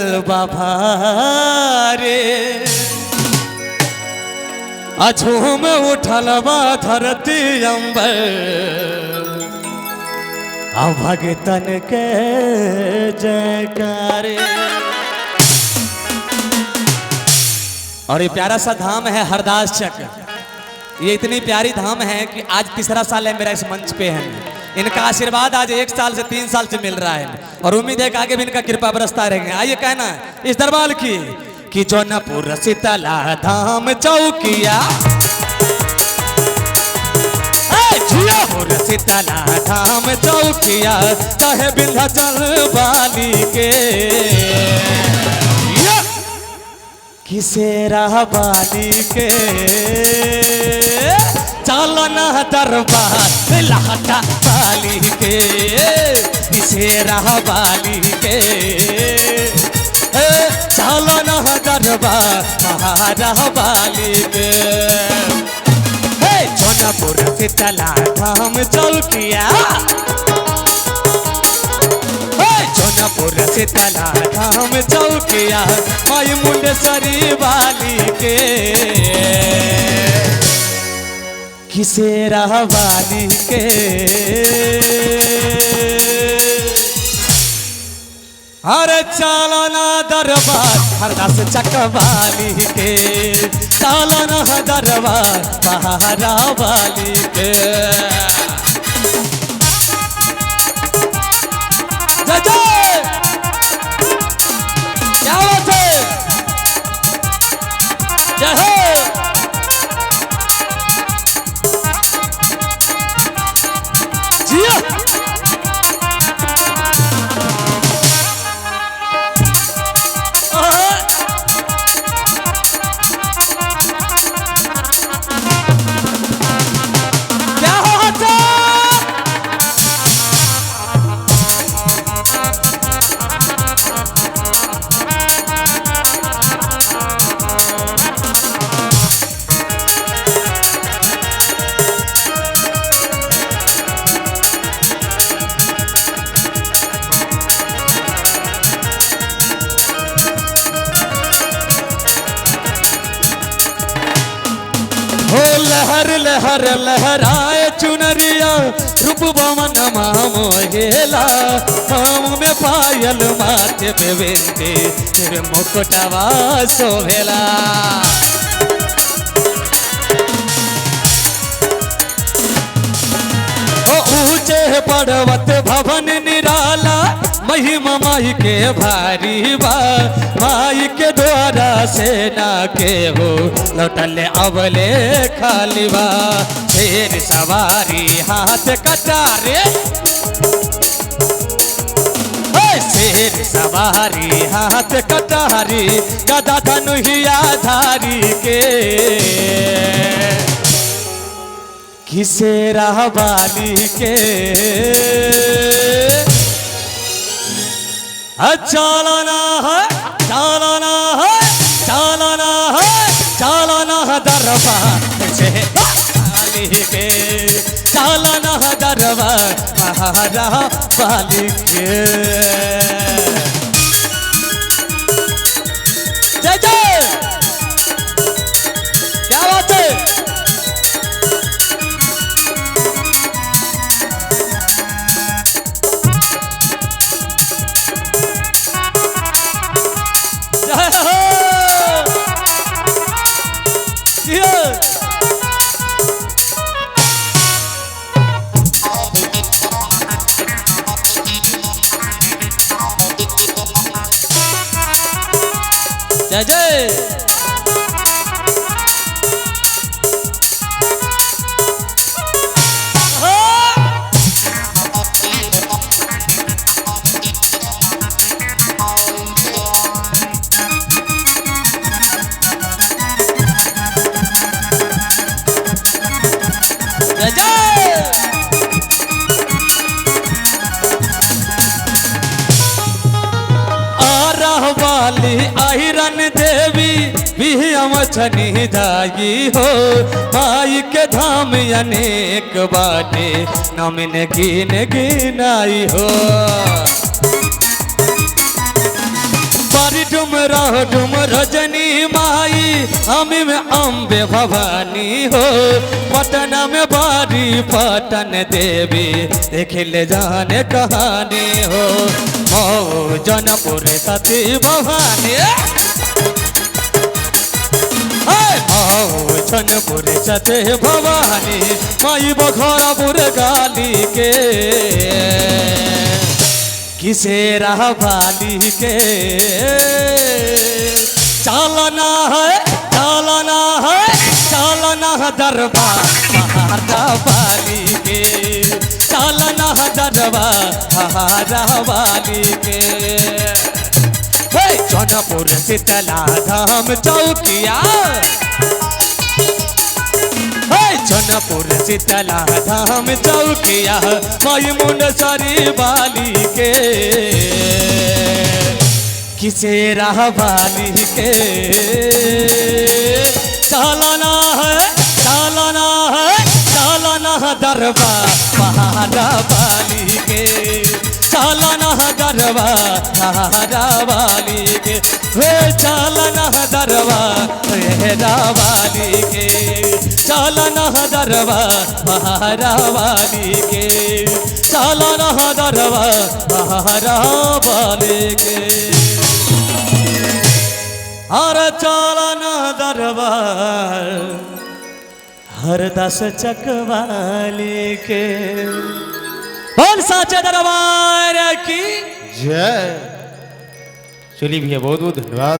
बाबा रे अझूम उठल बा धरती अंबर भगतन के जयकारे। और ये प्यारा सा धाम है हरदास चक। ये इतनी प्यारी धाम है कि आज तीसरा साल है मेरा इस मंच पे है। इनका आशीर्वाद आज 1 साल से 3 साल से मिल रहा है और उम्मीद है कि आगे भी इनका कृपा बरसता रहेंगे। आइए कहना इस दरबार की कि जौनपुर शीतला धाम चौकिया शीतला धाम चौकिया चाहे विंध्याचल वाली के किसेरा वाली के चालना दरबार लहटा वाली के किसेरा वाली के चालना दरबार महारा वाली के जौनपुर शीतला धाम चौकिया जौनपुर शीतला धाम चौकिया माई मुंडेश्वरी वाली के किसेरा वाली के अरे चालना दरबार हरदास चक वाली के चालना दरबार पहाड़ा वाली के जय जय क्या बात है जय हो जिया लहर लहर लहराए चुनरिया रूप बमन मोहेला हम में पायल माथे पे बेंदे तेरे मुकुटवा सोहेला। ऊंचे पर्वत भवन निराला महिमा माई के भारी बा माई के द्वारा सेना के हो लौटले अवले खाली बा शेर सवारी हाथ कटारे शेर सवारी हाथ कटारी गदा धनुहिया धारी के किसेरा वाली के चालना है चालना है चालना है चालना दरबार से वाली के चालना दरबार महारा वाली के जय जय क्या बात है जय जय आहिरन देवी भी अमचनी दाई हो माई के धाम अनेक बाटे नमिन गिन गिनाई हो मारी डुमरा डुम रजनी माई हमी में अम्बे भवानी हो पटना में बारी पटन देवी देख ले जाने कहानी हो मऊ जनपुर सती भवानी मऊ जनपुर सती भवानी माई बखोरापुर गाली के किसे रह बाली के चालना है दरबार महारा बाली के चालना दरबार बाली के जौनपुर शीतला धाम चौकिया जौनपुर शीतला धाम चौकिया माई मुंडसरी बाली के किसे रह बाली के चालना दरबार महारा बाली के चालना दरबार बाली के चालना दरबार बाली के चालना दरबार बाली के चालना दरबार बाली के हर चालना दरबार हर दस चकवाली के बोल साचे दरबार की जय। चलिए भैया बहुत बहुत धन्यवाद।